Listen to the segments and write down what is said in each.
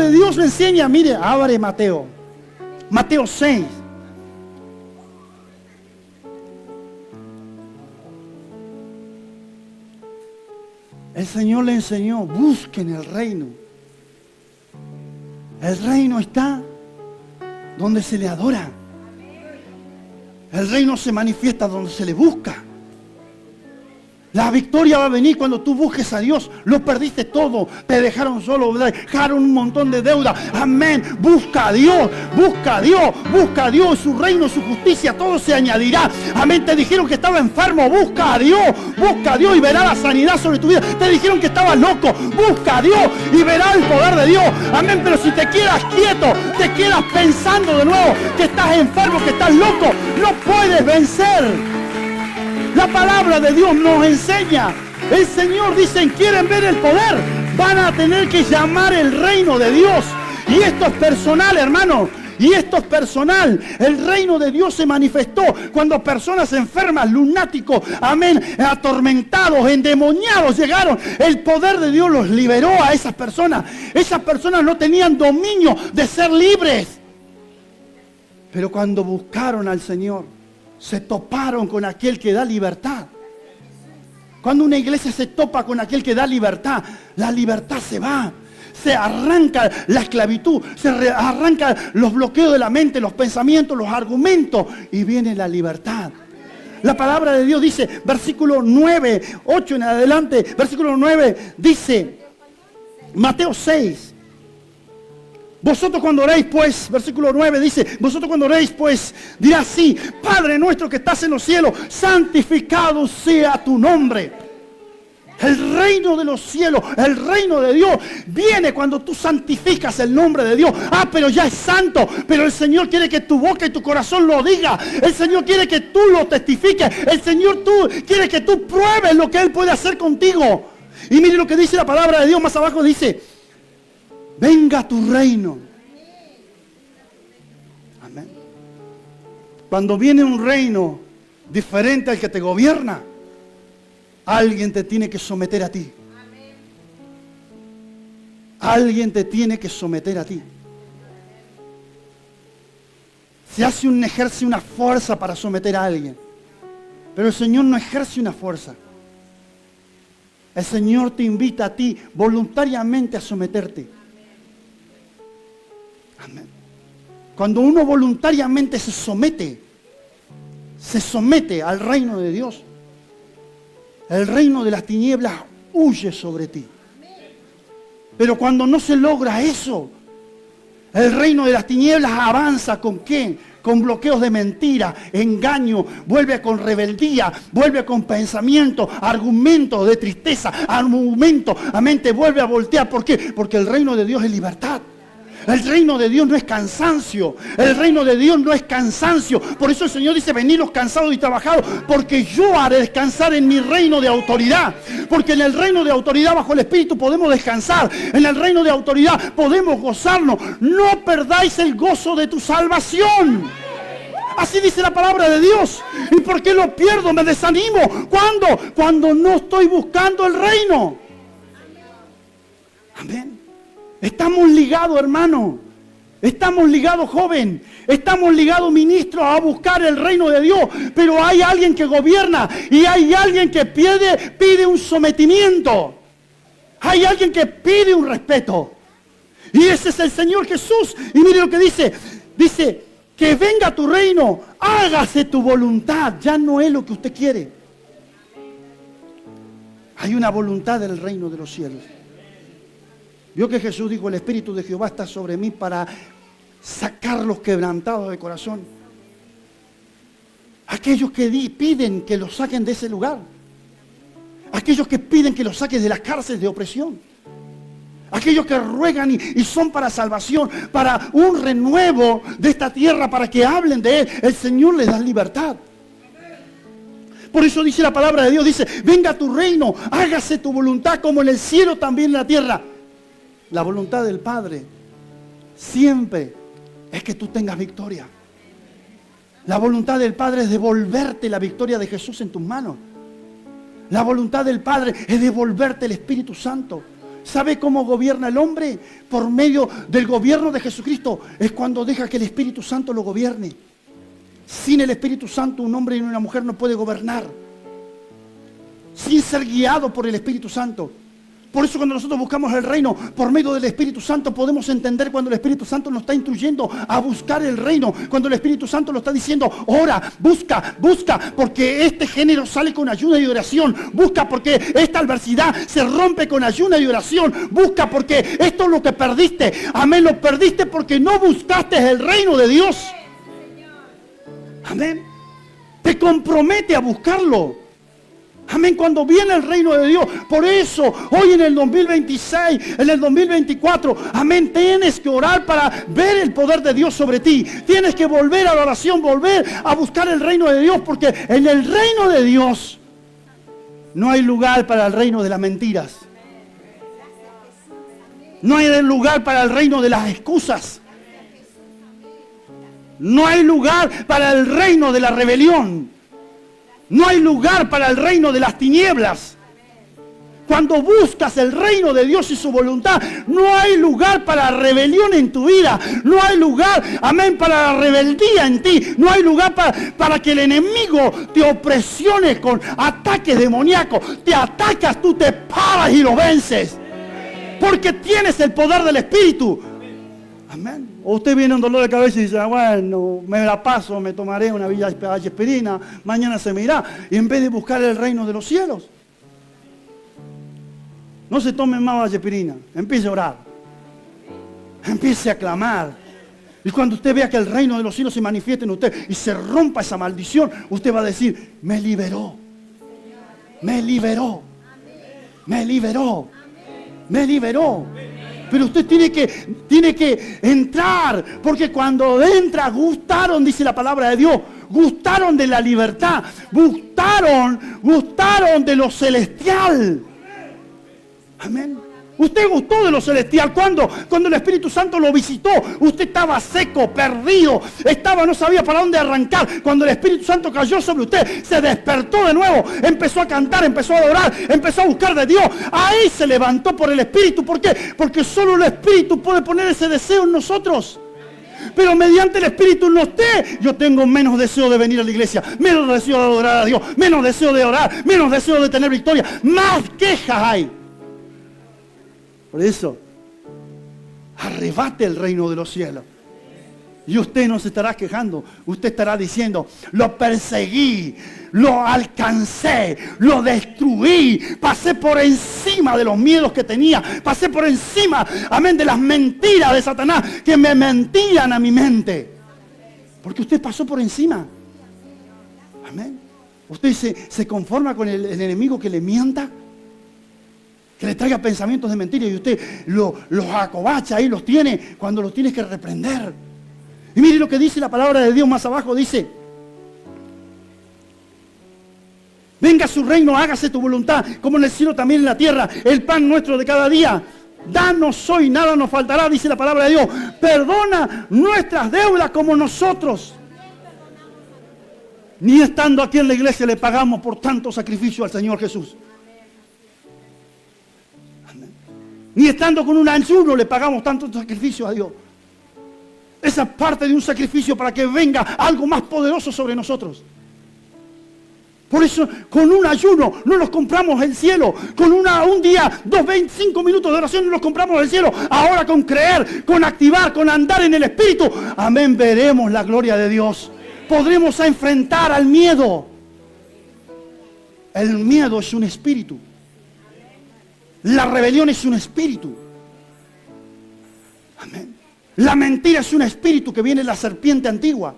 de Dios me enseña, mire, abre Mateo 6. El Señor le enseñó, busquen el reino. El reino está donde se le adora. El reino se manifiesta donde se le busca. La victoria va a venir cuando tú busques a Dios. Lo perdiste todo. Te dejaron solo. Dejaron un montón de deuda. Amén. Busca a Dios. Busca a Dios. Busca a Dios. Su reino, su justicia. Todo se añadirá. Amén. Te dijeron que estaba enfermo. Busca a Dios. Busca a Dios y verá la sanidad sobre tu vida. Te dijeron que estabas loco. Busca a Dios y verá el poder de Dios. Amén. Pero si te quedas quieto, te quedas pensando de nuevo que estás enfermo, que estás loco, no puedes vencer. La palabra de Dios nos enseña. El Señor dice, ¿quieren ver el poder? Van a tener que llamar el reino de Dios. Y esto es personal, hermano. Y esto es personal. El reino de Dios se manifestó cuando personas enfermas, lunáticos, amén, atormentados, endemoniados llegaron. El poder de Dios los liberó a esas personas. Esas personas no tenían dominio de ser libres. Pero cuando buscaron al Señor, se toparon con aquel que da libertad. Cuando una iglesia se topa con aquel que da libertad, la libertad se va. Se arranca la esclavitud, se arranca los bloqueos de la mente, los pensamientos, los argumentos, y viene la libertad. La palabra de Dios dice, versículo 9, 8 en adelante, versículo 9, dice, Mateo 6. Vosotros cuando oréis, pues, versículo 9 dice, vosotros cuando oréis, pues, dirá así, Padre nuestro que estás en los cielos, santificado sea tu nombre. El reino de los cielos, el reino de Dios, viene cuando tú santificas el nombre de Dios. Ah, pero ya es santo, pero el Señor quiere que tu boca y tu corazón lo diga. El Señor quiere que tú lo testifiques. El Señor quiere que tú pruebes lo que Él puede hacer contigo. Y mire lo que dice la palabra de Dios, más abajo dice, venga tu reino. Amén. Cuando viene un reino diferente al que te gobierna, alguien te tiene que someter a ti. Alguien te tiene que someter a ti. Ejerce una fuerza para someter a alguien. Pero el Señor no ejerce una fuerza. El Señor te invita a ti voluntariamente a someterte. Amén. Cuando uno voluntariamente se somete al reino de Dios, el reino de las tinieblas huye sobre ti. Pero cuando no se logra eso, el reino de las tinieblas avanza ¿con qué? Con bloqueos de mentira, engaño, vuelve con rebeldía, vuelve con pensamientos, argumentos de tristeza, argumentos, amén, te vuelve a voltear. ¿Por qué? Porque el reino de Dios es libertad. El reino de Dios no es cansancio. El reino de Dios no es cansancio. Por eso el Señor dice, venid los cansados y trabajados, porque yo haré descansar en mi reino de autoridad. Porque en el reino de autoridad bajo el Espíritu podemos descansar. En el reino de autoridad podemos gozarnos. No perdáis el gozo de tu salvación. Así dice la palabra de Dios. ¿Y por qué lo pierdo? Me desanimo. ¿Cuándo? Cuando no estoy buscando el reino. Amén. Estamos ligados, hermano. Estamos ligados, joven. Estamos ligados, ministro, a buscar el reino de Dios. Pero hay alguien que gobierna y hay alguien que pide un sometimiento. Hay alguien que pide un respeto. Y ese es el Señor Jesús. Y mire lo que dice. Dice, que venga tu reino, hágase tu voluntad. Ya no es lo que usted quiere. Hay una voluntad del reino de los cielos. Vio que Jesús dijo, el Espíritu de Jehová está sobre mí para sacar los quebrantados de corazón. Aquellos que piden que los saquen de ese lugar. Aquellos que piden que los saquen de las cárceles de opresión. Aquellos que ruegan y son para salvación, para un renuevo de esta tierra, para que hablen de Él. El Señor les da libertad. Por eso dice la palabra de Dios, dice, venga tu reino, hágase tu voluntad como en el cielo también en la tierra. La voluntad del Padre siempre es que tú tengas victoria. La voluntad del Padre es devolverte la victoria de Jesús en tus manos. La voluntad del Padre es devolverte el Espíritu Santo. ¿Sabe cómo gobierna el hombre? Por medio del gobierno de Jesucristo. Es cuando deja que el Espíritu Santo lo gobierne. Sin el Espíritu Santo un hombre y una mujer no puede gobernar. Sin ser guiado por el Espíritu Santo. Por eso cuando nosotros buscamos el reino por medio del Espíritu Santo podemos entender cuando el Espíritu Santo nos está instruyendo a buscar el reino. Cuando el Espíritu Santo nos está diciendo, ora, busca, porque este género sale con ayuda y oración. Busca porque esta adversidad se rompe con ayuda y oración. Busca porque esto es lo que perdiste. Amén, lo perdiste porque no buscaste el reino de Dios. Amén. Te compromete a buscarlo. Amén, cuando viene el reino de Dios. Por eso, hoy en el 2026, en el 2024, amén, tienes que orar para ver el poder de Dios sobre ti. Tienes que volver a la oración, volver a buscar el reino de Dios, porque en el reino de Dios no hay lugar para el reino de las mentiras. No hay lugar para el reino de las excusas. No hay lugar para el reino de la rebelión. No hay lugar para el reino de las tinieblas. Cuando buscas el reino de Dios y su voluntad, no hay lugar para rebelión en tu vida. No hay lugar, amén, para la rebeldía en ti. No hay lugar para que el enemigo te opresione con ataques demoníacos. Te atacas, tú te paras y lo vences. Porque tienes el poder del Espíritu. Amén. O usted viene un dolor de cabeza y dice, bueno, me la paso, me tomaré una aspirina, mañana se me irá. Y en vez de buscar el reino de los cielos, no se tome más aspirina, empiece a orar. Empiece a clamar. Y cuando usted vea que el reino de los cielos se manifiesta en usted y se rompa esa maldición, usted va a decir, me liberó. Me liberó. Me liberó. Me liberó. Pero usted tiene que entrar, porque cuando entra, gustaron, dice la palabra de Dios, gustaron de la libertad, gustaron de lo celestial. Amén. Usted gustó de lo celestial. ¿Cuándo? Cuando el Espíritu Santo lo visitó. Usted estaba seco, perdido. No sabía para dónde arrancar. Cuando el Espíritu Santo cayó sobre usted, se despertó de nuevo. Empezó a cantar, empezó a adorar, empezó a buscar de Dios. Ahí se levantó por el Espíritu. ¿Por qué? Porque solo el Espíritu puede poner ese deseo en nosotros. Pero mediante el Espíritu en usted, yo tengo menos deseo de venir a la iglesia, menos deseo de adorar a Dios, menos deseo de orar, menos deseo de tener victoria. Más quejas hay. Por eso, arrebate el reino de los cielos. Y usted no se estará quejando. Usted estará diciendo, lo perseguí, lo alcancé, lo destruí. Pasé por encima de los miedos que tenía. Pasé por encima, amén, de las mentiras de Satanás que me mentían a mi mente. Porque usted pasó por encima. Amén. Usted se conforma con el enemigo que le mienta, que le traiga pensamientos de mentira y usted los acobacha ahí, los tiene cuando los tienes que reprender. Y mire lo que dice la palabra de Dios más abajo, dice, venga su reino, hágase tu voluntad, como en el cielo también en la tierra, el pan nuestro de cada día. Danos hoy, nada nos faltará, dice la palabra de Dios. Perdona nuestras deudas como nosotros. Ni estando aquí en la iglesia le pagamos por tanto sacrificio al Señor Jesús. Ni estando con un ayuno le pagamos tanto sacrificio a Dios. Esa es parte de un sacrificio para que venga algo más poderoso sobre nosotros. Por eso, con un ayuno no nos compramos el cielo. Con un día, 25 minutos de oración no nos compramos el cielo. Ahora con creer, con activar, con andar en el Espíritu, amén, veremos la gloria de Dios. Podremos enfrentar al miedo. El miedo es un espíritu. La rebelión es un espíritu. Amén. La mentira es un espíritu que viene de la serpiente antigua.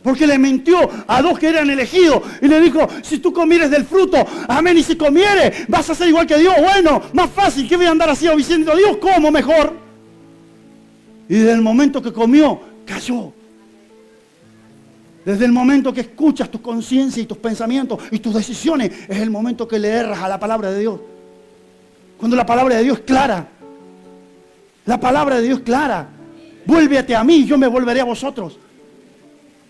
Porque le mintió a dos que eran elegidos y le dijo, si tú comieres del fruto, amén, y si comieres, vas a ser igual que Dios. Bueno, más fácil, ¿qué voy a andar así diciendo a Dios? ¿Cómo mejor? Y desde el momento que comió, cayó. Desde el momento que escuchas tu conciencia y tus pensamientos y tus decisiones, es el momento que le erras a la palabra de Dios. Cuando la palabra de Dios es clara. La palabra de Dios es clara. Vuélvete a mí y yo me volveré a vosotros.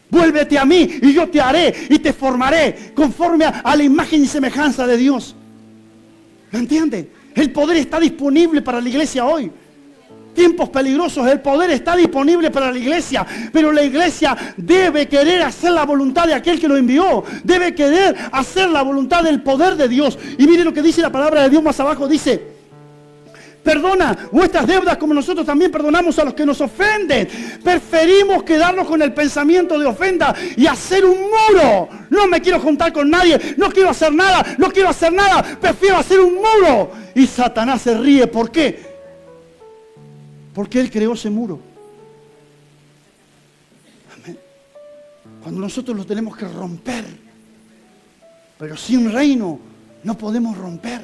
Vuélvete a mí y yo te haré y te formaré conforme a la imagen y semejanza de Dios. ¿Me entiende? El poder está disponible para la iglesia hoy. Tiempos peligrosos, el poder está disponible para la iglesia, pero la iglesia debe querer hacer la voluntad de aquel que lo envió, debe querer hacer la voluntad del poder de Dios. Y mire lo que dice la palabra de Dios más abajo, dice: perdona vuestras deudas como nosotros también perdonamos a los que nos ofenden. Preferimos quedarnos con el pensamiento de ofenda y hacer un muro. No me quiero juntar con nadie, no quiero hacer nada, prefiero hacer un muro. Y Satanás se ríe, ¿por qué? Porque Él creó ese muro. Amén. Cuando nosotros lo tenemos que romper. Pero sin reino no podemos romper.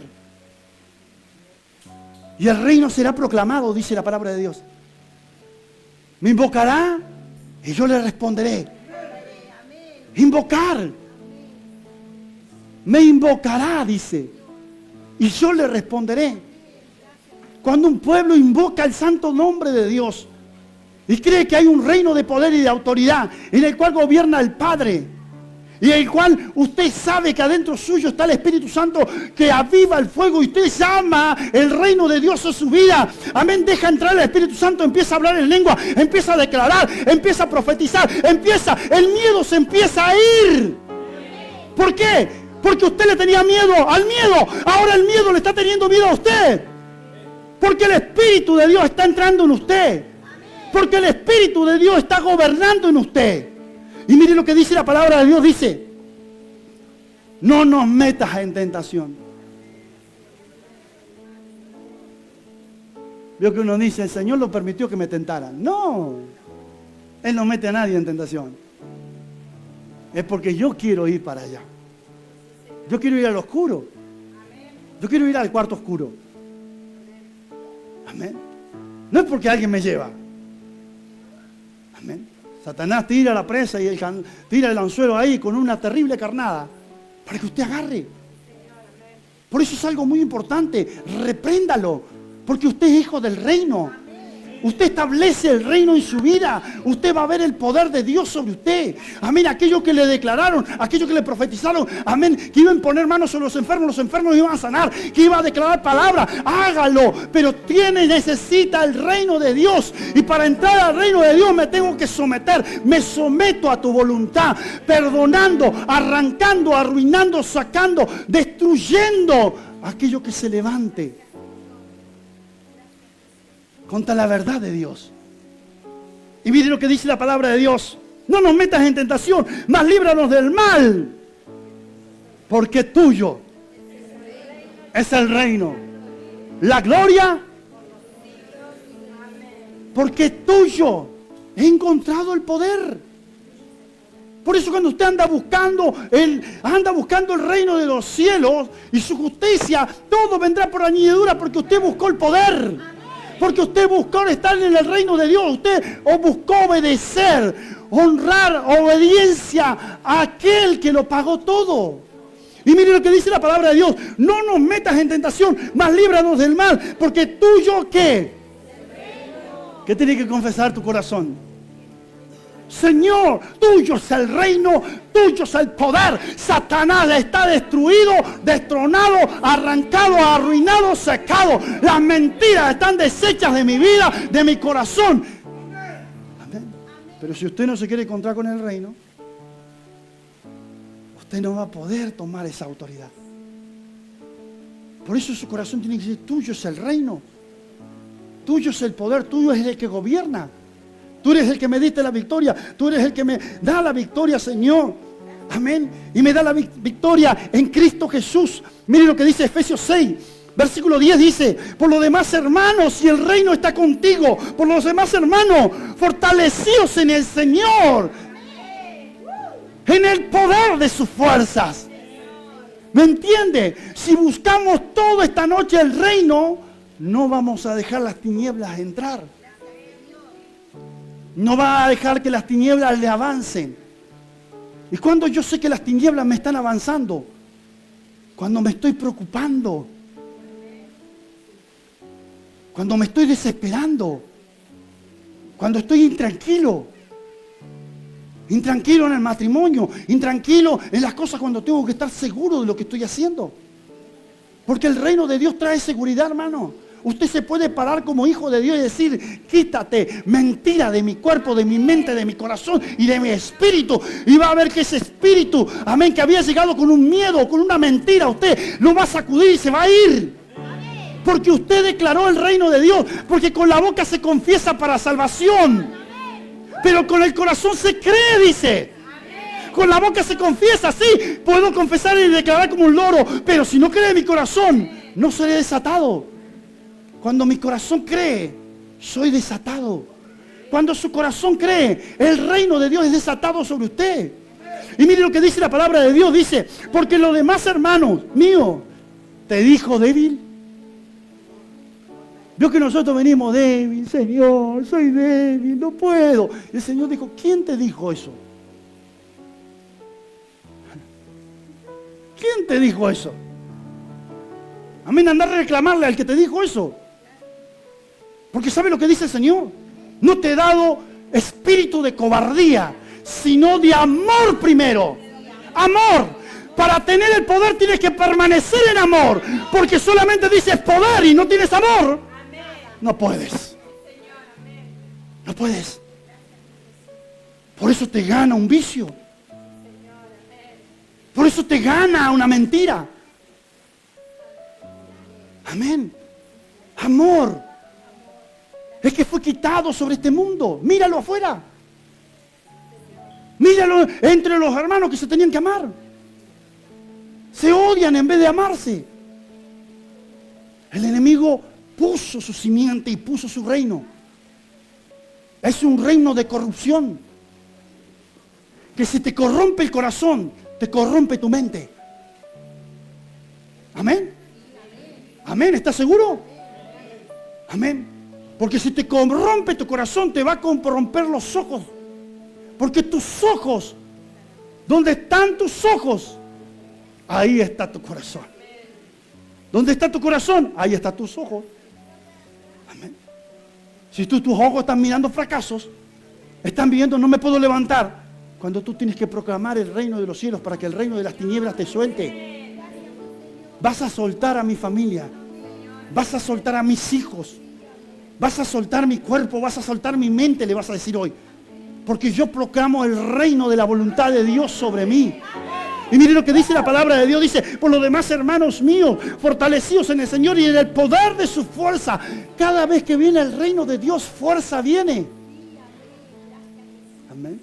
Y el reino será proclamado, dice la palabra de Dios. Me invocará y yo le responderé. Invocar. Me invocará, dice, y yo le responderé. Cuando un pueblo invoca el santo nombre de Dios y cree que hay un reino de poder y de autoridad en el cual gobierna el Padre y en el cual usted sabe que adentro suyo está el Espíritu Santo que aviva el fuego y usted llama el reino de Dios en su vida, amén, deja entrar el Espíritu Santo, empieza a hablar en lengua, empieza a declarar, empieza a profetizar, el miedo se empieza a ir. ¿Por qué? Porque usted le tenía miedo al miedo, ahora el miedo le está teniendo miedo a usted. Porque el Espíritu de Dios está entrando en usted. Porque el Espíritu de Dios está gobernando en usted. Y mire lo que dice la palabra de Dios. Dice: no nos metas en tentación. Veo que uno dice: el Señor lo permitió que me tentaran. No. Él no mete a nadie en tentación. Es porque yo quiero ir para allá. Yo quiero ir al oscuro. Yo quiero ir al cuarto oscuro. Amén. No es porque alguien me lleva. Amén. Satanás tira la presa y tira el anzuelo ahí con una terrible carnada para que usted agarre. Por eso es algo muy importante. Repréndalo. Porque usted es hijo del reino. Usted establece el reino en su vida. Usted va a ver el poder de Dios sobre usted. Amén. Aquellos que le declararon, aquellos que le profetizaron, amén, que iban a poner manos sobre los enfermos iban a sanar, que iba a declarar palabra. Hágalo. Pero necesita el reino de Dios. Y para entrar al reino de Dios me tengo que someter. Me someto a tu voluntad. Perdonando, arrancando, arruinando, sacando, destruyendo aquello que se levante contra la verdad de Dios. Y mire lo que dice la palabra de Dios: no nos metas en tentación, mas líbranos del mal, porque tuyo es el reino, la gloria, porque tuyo he encontrado el poder. Por eso cuando usted anda buscando el reino de los cielos y su justicia, todo vendrá por añadidura, porque usted buscó el poder. Porque usted buscó estar en el reino de Dios. Usted buscó obedecer, honrar, obediencia a aquel que lo pagó todo. Y mire lo que dice la palabra de Dios: no nos metas en tentación, mas líbranos del mal. Porque tuyo, ¿qué? ¿Qué tiene que confesar tu corazón? Señor, tuyo es el reino, tuyo es el poder. Satanás está destruido, destronado, arrancado, arruinado, secado. Las mentiras están deshechas de mi vida, de mi corazón. Amén. Pero si usted no se quiere encontrar con el reino, usted no va a poder tomar esa autoridad. Por eso su corazón tiene que decir: tuyo es el reino, tuyo es el poder, tuyo es el que gobierna. Tú eres el que me diste la victoria. Tú eres el que me da la victoria, Señor. Amén. Y me da la victoria en Cristo Jesús. Miren lo que dice Efesios 6, versículo 10 dice: por lo demás, hermanos, si el reino está contigo, por los demás, hermanos, fortalecidos en el Señor, en el poder de sus fuerzas. ¿Me entiende? Si buscamos toda esta noche el reino, no vamos a dejar las tinieblas entrar. No va a dejar que las tinieblas le avancen. Y cuando yo sé que las tinieblas me están avanzando, cuando me estoy preocupando, cuando me estoy desesperando, cuando estoy intranquilo en el matrimonio, intranquilo en las cosas, cuando tengo que estar seguro de lo que estoy haciendo. Porque el reino de Dios trae seguridad, hermano. Usted se puede parar como hijo de Dios y decir, quítate mentira de mi cuerpo, de mi mente, de mi corazón y de mi espíritu. Y va a ver que ese espíritu, amén, que había llegado con un miedo, con una mentira, usted lo va a sacudir y se va a ir. Porque usted declaró el reino de Dios. Porque con la boca se confiesa para salvación. Pero con el corazón se cree, dice. Con la boca se confiesa, sí. Puedo confesar y declarar como un loro. Pero si no cree en mi corazón, no seré desatado. Cuando mi corazón cree, soy desatado. Cuando su corazón cree, el reino de Dios es desatado sobre usted. Y mire lo que dice la palabra de Dios. Dice, porque los demás hermanos míos, ¿te dijo débil? Vio que nosotros venimos débil, Señor, soy débil, no puedo. Y el Señor dijo, ¿quién te dijo eso? ¿Quién te dijo eso? Amén, andar a reclamarle al que te dijo eso. Porque ¿sabe lo que dice el Señor? No te he dado espíritu de cobardía, sino de amor primero. Amor. Para tener el poder tienes que permanecer en amor. Porque solamente dices poder y no tienes amor. No puedes. No puedes. Por eso te gana un vicio. Por eso te gana una mentira. Amén. Amor. Es que fue quitado sobre este mundo. Míralo afuera. Míralo entre los hermanos que se tenían que amar. Se odian en vez de amarse. El enemigo puso su simiente y puso su reino. Es un reino de corrupción. Que si te corrompe el corazón, te corrompe tu mente. Amén. Amén. ¿Estás seguro? Amén. Porque si te corrompe tu corazón, te va a corromper los ojos. Porque tus ojos, donde están tus ojos, ahí está tu corazón. ¿Dónde está tu corazón? Ahí están tus ojos. Amén. Si tus ojos están mirando fracasos, están viendo, no me puedo levantar. Cuando tú tienes que proclamar el reino de los cielos para que el reino de las tinieblas te suelte. Vas a soltar a mi familia. Vas a soltar a mis hijos. Vas a soltar mi cuerpo, vas a soltar mi mente, le vas a decir hoy. Porque yo proclamo el reino de la voluntad de Dios sobre mí. Y mire lo que dice la palabra de Dios. Dice, por lo demás, hermanos míos, fortalecidos en el Señor y en el poder de su fuerza. Cada vez que viene el reino de Dios, fuerza viene. Amén.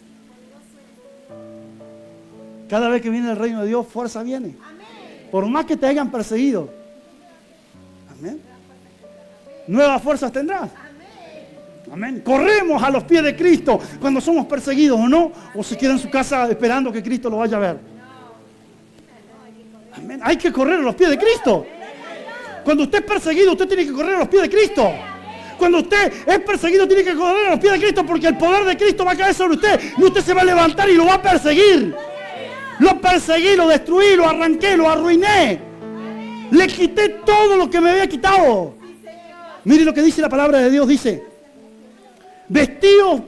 Cada vez que viene el reino de Dios, fuerza viene. Por más que te hayan perseguido. Amén. Nuevas fuerzas tendrás. Amén. Corremos a los pies de Cristo cuando somos perseguidos, ¿o no? O se queda en su casa esperando que Cristo lo vaya a ver. Amén. Hay que correr a los pies de Cristo. Cuando usted es perseguido, usted tiene que correr a los pies de Cristo. Cuando usted es perseguido, tiene que correr a los pies de Cristo, porque el poder de Cristo va a caer sobre usted. Y usted se va a levantar y lo va a perseguir. Lo perseguí, lo destruí, lo arranqué, lo arruiné. Le quité todo lo que me había quitado. Mire lo que dice la palabra de Dios, dice, vestidos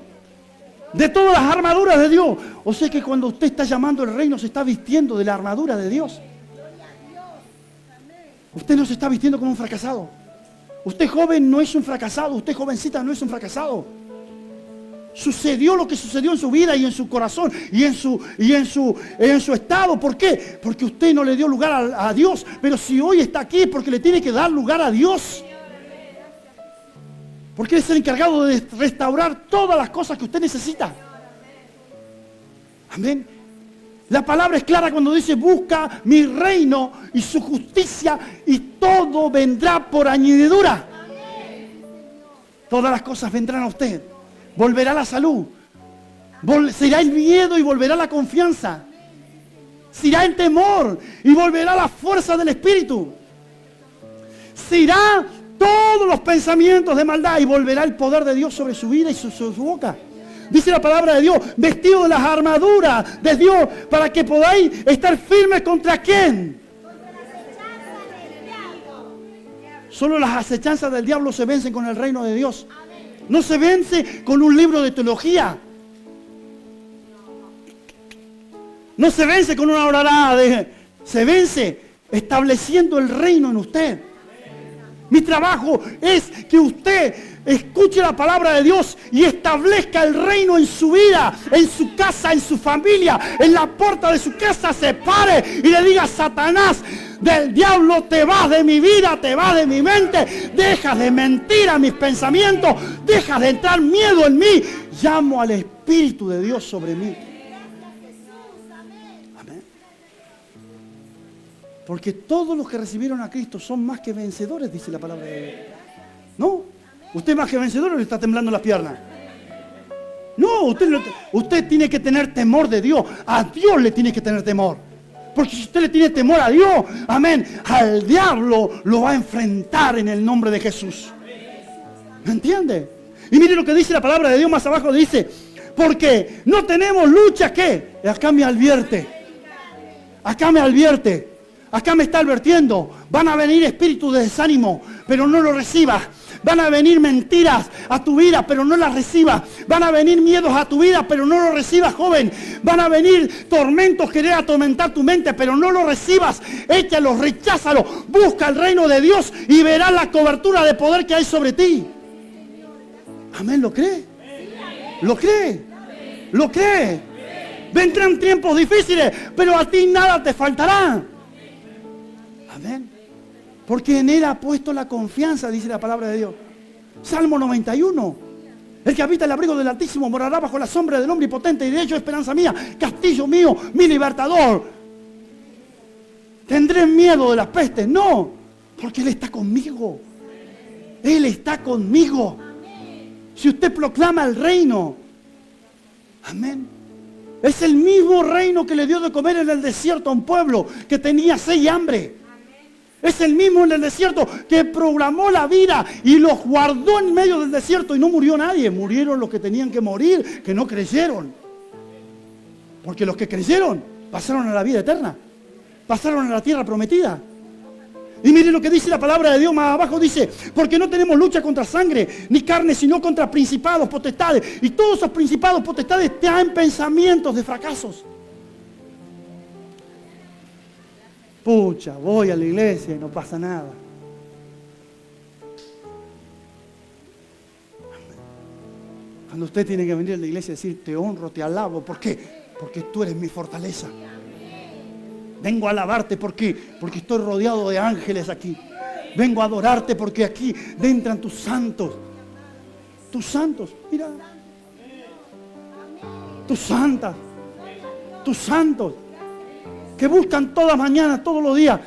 de todas las armaduras de Dios. O sea que cuando usted está llamando el reino, se está vistiendo de la armadura de Dios. Usted no se está vistiendo como un fracasado. Usted joven no es un fracasado, usted jovencita no es un fracasado. Sucedió lo que sucedió en su vida y en su corazón y en su estado. ¿Por qué? Porque usted no le dio lugar a Dios. Pero si hoy está aquí es porque le tiene que dar lugar a Dios. Porque Él es el encargado de restaurar todas las cosas que usted necesita. Amén. La palabra es clara cuando dice, busca mi reino y su justicia y todo vendrá por añadidura. Todas las cosas vendrán a usted. Volverá la salud. Se irá el miedo y volverá la confianza. Se irá el temor y volverá la fuerza del Espíritu. Se irá todos los pensamientos de maldad y volverá el poder de Dios sobre su vida y sobre su boca. Dice la palabra de Dios, vestido de las armaduras de Dios para que podáis estar firmes contra ¿quién? Solo las acechanzas del diablo se vencen con el reino de Dios. No se vence con un libro de teología. No se vence con una orarada. Se vence estableciendo el reino en usted. Mi trabajo es que usted escuche la palabra de Dios y establezca el reino en su vida, en su casa, en su familia, en la puerta de su casa. Se pare y le diga: Satanás, del diablo, te vas de mi vida, te vas de mi mente, dejas de mentir a mis pensamientos, dejas de entrar miedo en mí. Llamo al Espíritu de Dios sobre mí. Amén. Porque todos los que recibieron a Cristo son más que vencedores, dice la palabra de Dios. ¿No? Usted más que vencedor le está temblando las piernas. No, usted tiene que tener temor de Dios. A Dios le tiene que tener temor. Porque si usted le tiene temor a Dios, amén, al diablo lo va a enfrentar en el nombre de Jesús. ¿Me entiende? Y mire lo que dice la palabra de Dios más abajo. Dice: porque no tenemos lucha, ¿qué? Acá me advierte. Acá me advierte. Acá me está advirtiendo. Van a venir espíritus de desánimo, pero no lo recibas. Van a venir mentiras a tu vida, pero no las recibas. Van a venir miedos a tu vida, pero no los recibas, joven. Van a venir tormentos, querer atormentar tu mente, pero no los recibas. Échalos, recházalos. Busca el reino de Dios y verás la cobertura de poder que hay sobre ti. Amén, ¿lo cree? ¿Lo cree? ¿Lo cree? Vendrán tiempos difíciles, pero a ti nada te faltará. Amén. Porque en Él ha puesto la confianza, dice la palabra de Dios. Salmo 91. El que habita el abrigo del Altísimo morará bajo la sombra del Omnipotente. Y de hecho, esperanza mía, castillo mío, mi libertador. ¿Tendré miedo de las pestes? No, porque Él está conmigo. Él está conmigo. Si usted proclama el reino, amén. Es el mismo reino que le dio de comer en el desierto a un pueblo que tenía sed y hambre. Es el mismo en el desierto que programó la vida y los guardó en medio del desierto y no murió nadie. Murieron los que tenían que morir, que no creyeron. Porque los que creyeron pasaron a la vida eterna. Pasaron a la tierra prometida. Y miren lo que dice la palabra de Dios más abajo. Dice: porque no tenemos lucha contra sangre ni carne, sino contra principados, potestades. Y todos esos principados, potestades traen pensamientos de fracasos. Pucha, voy a la iglesia y no pasa nada. Cuando usted tiene que venir a la iglesia y decir: te honro, te alabo. ¿Por qué? Porque tú eres mi fortaleza. Vengo a alabarte porque estoy rodeado de ángeles aquí. Vengo a adorarte porque aquí entran tus santos. Tus santos, mira. Tus santas. Tus santos. Que buscan todas mañanas, todos los días,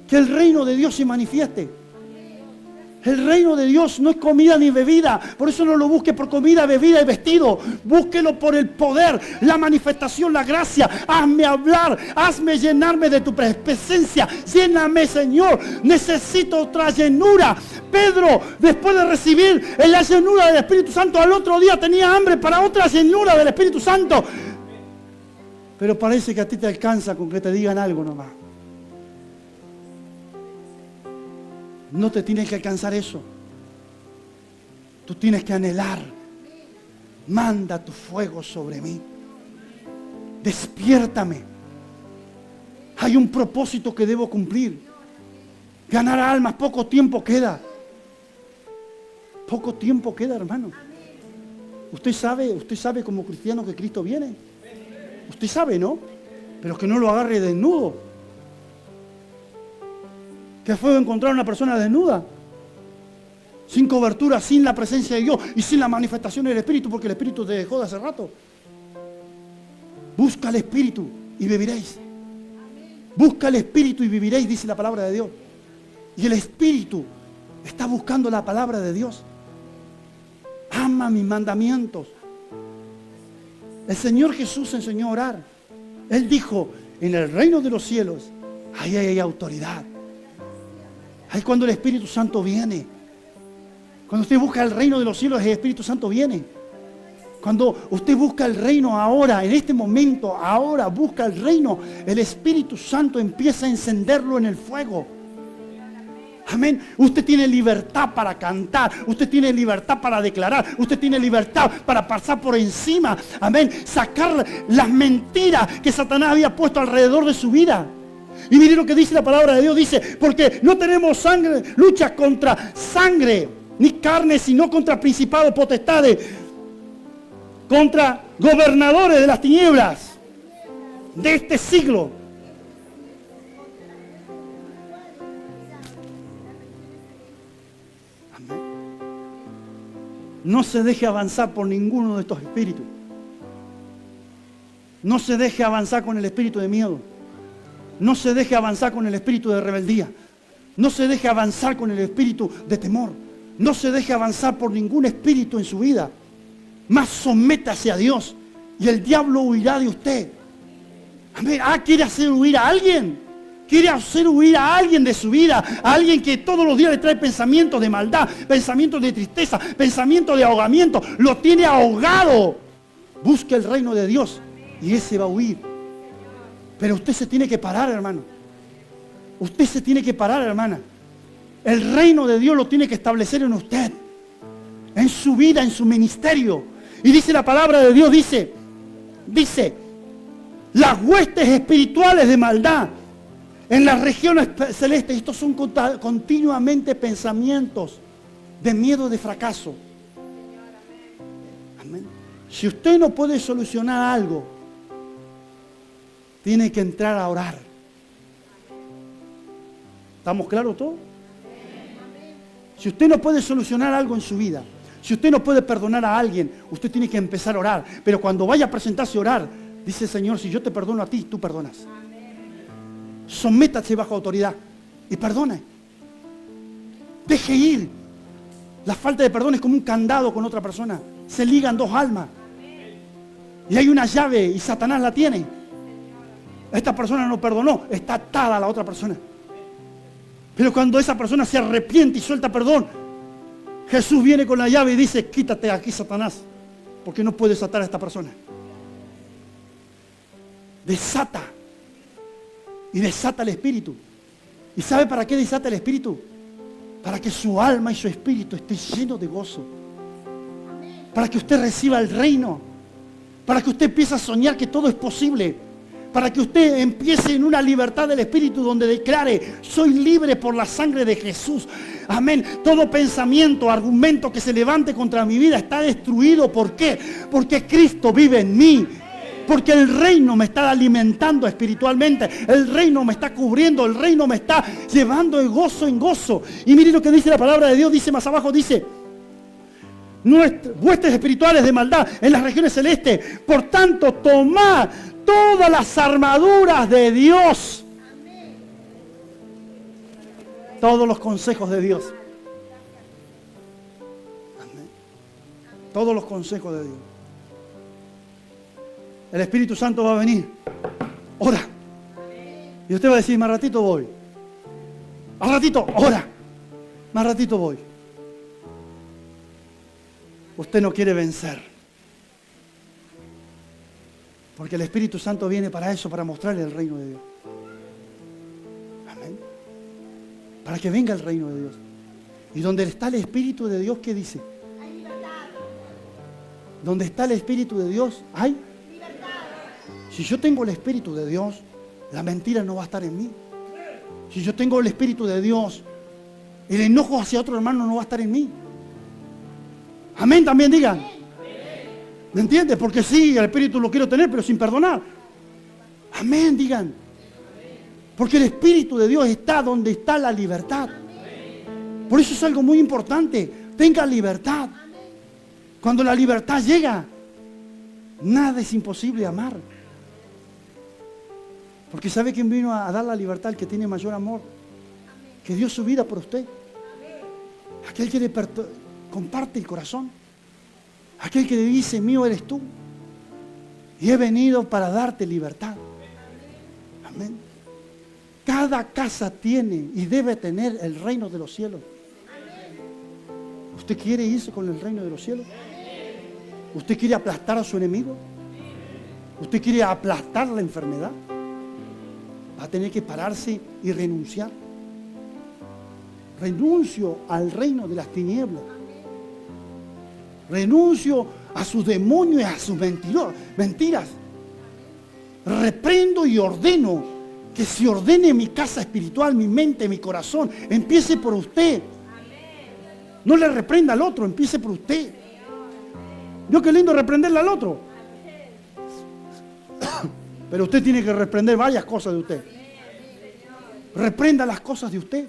que el reino de Dios se manifieste. El reino de Dios no es comida ni bebida. Por eso no lo busque por comida, bebida y vestido. Búsquelo por el poder, la manifestación, la gracia. Hazme hablar, hazme llenarme de tu presencia. Lléname, Señor. Necesito otra llenura. Pedro, después de recibir la llenura del Espíritu Santo, al otro día tenía hambre para otra llenura del Espíritu Santo. Pero parece que a ti te alcanza con que te digan algo nomás. No te tiene que alcanzar eso. Tú tienes que anhelar. Manda tu fuego sobre mí. Despiértame. Hay un propósito que debo cumplir. Ganar almas, poco tiempo queda. Poco tiempo queda, hermano. Usted sabe como cristiano que Cristo viene. Usted sabe, ¿no? Pero que no lo agarre desnudo. ¿Qué fue encontrar a una persona desnuda? Sin cobertura, sin la presencia de Dios y sin la manifestación del Espíritu, porque el Espíritu te dejó de hace rato. Busca el Espíritu y viviréis. Busca el Espíritu y viviréis, dice la palabra de Dios. Y el Espíritu está buscando la palabra de Dios. Ama mis mandamientos. El Señor Jesús enseñó a orar. Él dijo: en el reino de los cielos, ahí hay autoridad. Ahí cuando el Espíritu Santo viene. Cuando usted busca el reino de los cielos, el Espíritu Santo viene. Cuando usted busca el reino ahora, en este momento, ahora busca el reino, el Espíritu Santo empieza a encenderlo en el fuego. Amén. Usted tiene libertad para cantar. Usted tiene libertad para declarar. Usted tiene libertad para pasar por encima. Amén. Sacar las mentiras que Satanás había puesto alrededor de su vida. Y mire lo que dice la palabra de Dios. Dice, porque no tenemos lucha contra sangre ni carne, sino contra principados, potestades, contra gobernadores de las tinieblas de este siglo. Amén. No se deje avanzar por ninguno de estos espíritus. No se deje avanzar con el espíritu de miedo. No se deje avanzar con el espíritu de rebeldía. No se deje avanzar con el espíritu de temor. No se deje avanzar por ningún espíritu en su vida. Más sométase a Dios y el diablo huirá de usted. Amén. ¿Quiere hacer huir a alguien? ¿Quiere hacer huir a alguien de su vida? A alguien que todos los días le trae pensamientos de maldad, pensamientos de tristeza, pensamientos de ahogamiento. Lo tiene ahogado. Busque el reino de Dios y ese va a huir. Pero usted se tiene que parar, hermano. Usted se tiene que parar, hermana. El reino de Dios lo tiene que establecer en usted, en su vida, en su ministerio. Y dice la palabra de Dios, dice, las huestes espirituales de maldad en las regiones celestes. Estos son continuamente pensamientos de miedo, de fracaso. Amén. Si usted no puede solucionar algo, tiene que entrar a orar. ¿Estamos claros todos? Si usted no puede solucionar algo en su vida, si usted no puede perdonar a alguien, usted tiene que empezar a orar. Pero cuando vaya a presentarse a orar, dice el Señor, si yo te perdono a ti, tú perdonas. Sométase bajo autoridad y perdone. Deje ir. La falta de perdón es como un candado con otra persona. Se ligan dos almas. Y hay una llave y Satanás la tiene. Esta persona no perdonó, está atada a la otra persona. Pero cuando esa persona se arrepiente y suelta perdón, Jesús viene con la llave y dice, quítate aquí, Satanás, porque no puedes atar a esta persona. Desata. Y desata el espíritu. ¿Y sabe para qué desata el espíritu? Para que su alma y su espíritu esté lleno de gozo. Para que usted reciba el reino. Para que usted empiece a soñar que todo es posible. Para que usted empiece en una libertad del espíritu donde declare, soy libre por la sangre de Jesús. Amén. Todo pensamiento, argumento que se levante contra mi vida está destruido. ¿Por qué? Porque Cristo vive en mí. Porque el reino me está alimentando espiritualmente. El reino me está cubriendo. El reino me está llevando de gozo en gozo. Y mire lo que dice la palabra de Dios. Dice más abajo, dice, huestes espirituales de maldad en las regiones celestes. Por tanto, tomad todas las armaduras de Dios. Todos los consejos de Dios. Amén. Todos los consejos de Dios. El Espíritu Santo va a venir. Ora. Y usted va a decir, más ratito voy. Al ratito, ora. Más ratito voy. Usted no quiere vencer. Porque el Espíritu Santo viene para eso, para mostrarle el reino de Dios. Amén. Para que venga el reino de Dios. Y donde está el Espíritu de Dios, ¿qué dice? Hay libertad. Donde está el Espíritu de Dios, hay libertad. Si yo tengo el Espíritu de Dios, la mentira no va a estar en mí. Si yo tengo el Espíritu de Dios, el enojo hacia otro hermano no va a estar en mí. Amén, también digan. ¿Me entiendes? Porque sí, el Espíritu lo quiero tener, pero sin perdonar. Amén, digan. Porque el Espíritu de Dios está donde está la libertad. Por eso es algo muy importante. Tenga libertad. Cuando la libertad llega, nada es imposible amar. Porque ¿sabe quién vino a dar la libertad? El que tiene mayor amor. Que dio su vida por usted. Aquel que le comparte el corazón. Aquel que le dice, mío eres tú. Y he venido para darte libertad. Amén. Cada casa tiene y debe tener el reino de los cielos. ¿Usted quiere irse con el reino de los cielos? ¿Usted quiere aplastar a su enemigo? ¿Usted quiere aplastar la enfermedad? Va a tener que pararse y renunciar. Renuncio al reino de las tinieblas. Renuncio a sus demonios y a sus mentiras. Reprendo y ordeno Que se ordene mi casa espiritual, mi mente, mi corazón. Empiece por usted. No le reprenda al otro, empiece por usted. ¿Vio qué lindo reprenderle al otro? Pero usted tiene que reprender varias cosas de usted. Reprenda las cosas de usted.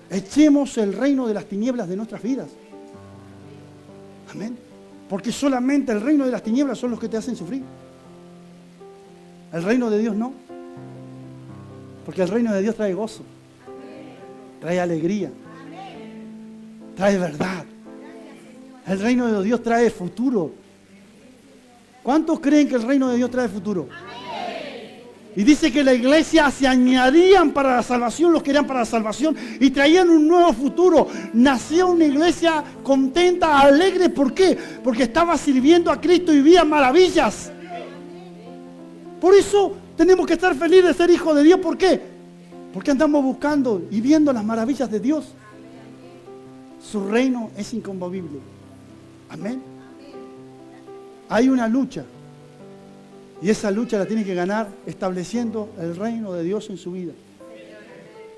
Echemos el reino de las tinieblas de nuestras vidas. Amén. Porque solamente el reino de las tinieblas son los que te hacen sufrir. El reino de Dios no. Porque el reino de Dios trae gozo, trae alegría, trae verdad. El reino de Dios trae futuro. ¿Cuántos creen que el reino de Dios trae futuro? Y dice que la iglesia se añadían para la salvación los que eran para la salvación y traían un nuevo futuro. Nació una iglesia contenta, alegre. ¿Por qué? Porque estaba sirviendo a Cristo y vivía maravillas. Por eso tenemos que estar felices de ser hijos de Dios. ¿Por qué? Porque andamos buscando y viendo las maravillas de Dios. Su reino es inconmovible. Amén. Hay una lucha. Y esa lucha la tiene que ganar estableciendo el reino de Dios en su vida.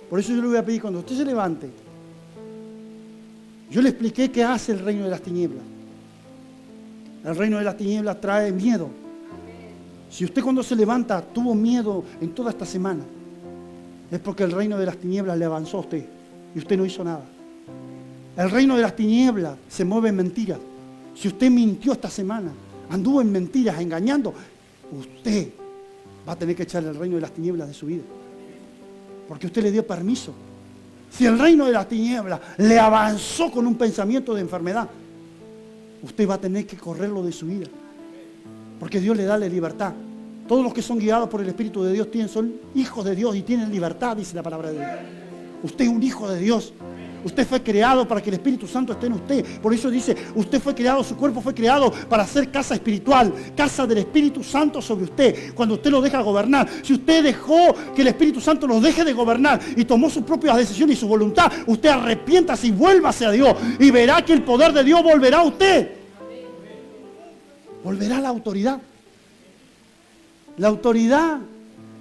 Por eso yo le voy a pedir, cuando usted se levante, yo le expliqué qué hace el reino de las tinieblas. El reino de las tinieblas trae miedo. Si usted cuando se levanta tuvo miedo en toda esta semana, es porque el reino de las tinieblas le avanzó a usted y usted no hizo nada. El reino de las tinieblas se mueve en mentiras. Si usted mintió esta semana, anduvo en mentiras, engañando, usted va a tener que echar el reino de las tinieblas de su vida. Porque usted le dio permiso. Si el reino de las tinieblas le avanzó con un pensamiento de enfermedad, usted va a tener que correrlo de su vida. Porque Dios le da la libertad. Todos los que son guiados por el Espíritu de Dios son hijos de Dios y tienen libertad, dice la palabra de Dios. Usted es un hijo de Dios. Usted fue creado para que el Espíritu Santo esté en usted. Por eso dice, usted fue creado, su cuerpo fue creado para ser casa espiritual, casa del Espíritu Santo sobre usted. Cuando usted lo deja gobernar. Si usted dejó que el Espíritu Santo lo deje de gobernar y tomó sus propias decisiones y su voluntad, usted arrepiéntase y vuélvase a Dios y verá que el poder de Dios volverá a usted. Volverá la autoridad. La autoridad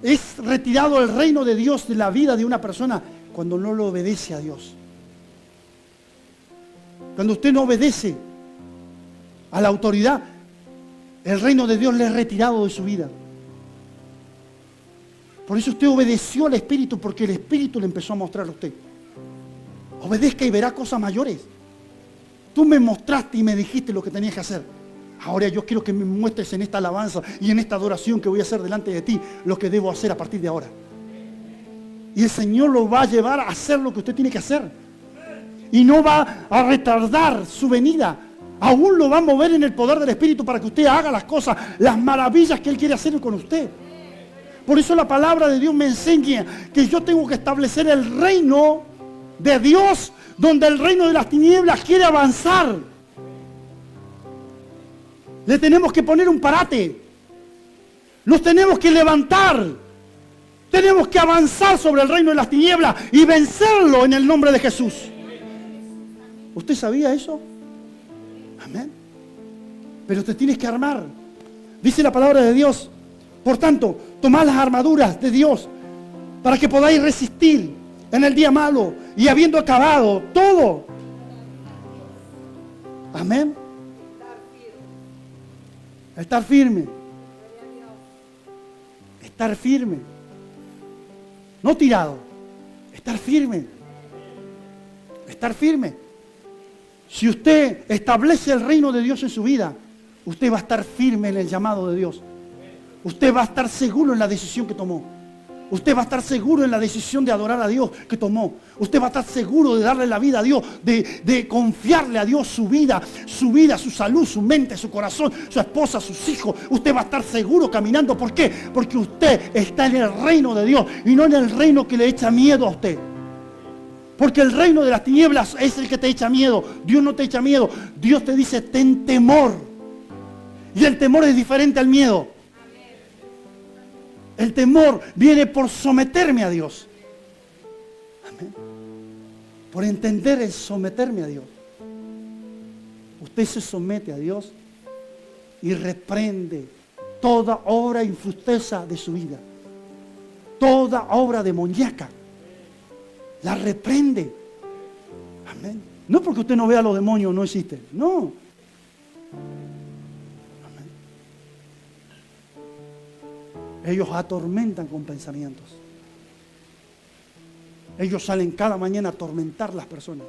es retirado el reino de Dios de la vida de una persona cuando no lo obedece a Dios. Cuando usted no obedece a la autoridad, el reino de Dios le es retirado de su vida. Por eso usted obedeció al Espíritu, porque el Espíritu le empezó a mostrar a usted. Obedezca y verá cosas mayores. Tú me mostraste y me dijiste lo que tenías que hacer. Ahora yo quiero que me muestres en esta alabanza y en esta adoración que voy a hacer delante de ti lo que debo hacer a partir de ahora. Y el Señor lo va a llevar a hacer lo que usted tiene que hacer. Y no va a retardar su venida. Aún lo va a mover en el poder del Espíritu para que usted haga las cosas, las maravillas que Él quiere hacer con usted. Por eso la palabra de Dios me enseña que yo tengo que establecer el reino de Dios, donde el reino de las tinieblas quiere avanzar. Le tenemos que poner un parate. Nos tenemos que levantar. Tenemos que avanzar sobre el reino de las tinieblas y vencerlo en el nombre de Jesús. ¿Usted sabía eso? Amén. Pero te tienes que armar. Dice la palabra de Dios. Por tanto, tomad las armaduras de Dios para que podáis resistir en el día malo y habiendo acabado todo. Amén. Estar firme. Estar firme. No tirado. Estar firme. Estar firme. Si usted establece el reino de Dios en su vida, usted va a estar firme en el llamado de Dios. Usted va a estar seguro en la decisión que tomó. Usted va a estar seguro en la decisión de adorar a Dios que tomó. Usted va a estar seguro de darle la vida a Dios, de confiarle a Dios su vida, su salud, su mente, su corazón, su esposa, sus hijos. Usted va a estar seguro caminando. ¿Por qué? Porque usted está en el reino de Dios y no en el reino que le echa miedo a usted. Porque el reino de las tinieblas es el que te echa miedo. Dios no te echa miedo. Dios te dice, ten temor. Y el temor es diferente al miedo. El temor viene por someterme a Dios. Amén. Por entender el someterme a Dios. Usted se somete a Dios y reprende toda obra infructuosa de su vida. toda obra demoníaca. La reprende. Amén. No porque usted no vea a los demonios, no existen. No. Amén. Ellos atormentan con pensamientos. Ellos salen cada mañana a atormentar a las personas.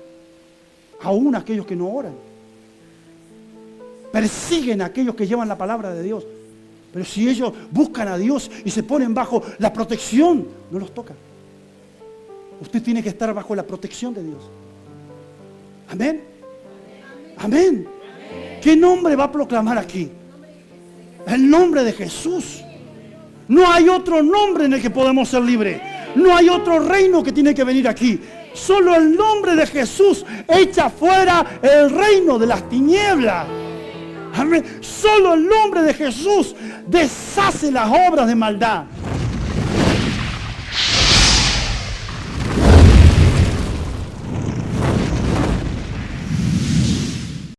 Aún aquellos que no oran. Persiguen a aquellos que llevan la palabra de Dios. Pero si ellos buscan a Dios y se ponen bajo la protección, no los tocan. Usted tiene que estar bajo la protección de Dios. Amén. Amén. ¿Qué nombre va a proclamar aquí? El nombre de Jesús. No hay otro nombre en el que podemos ser libres. No hay otro reino que tiene que venir aquí. Solo el nombre de Jesús echa fuera el reino de las tinieblas. Amén. Solo el nombre de Jesús deshace las obras de maldad.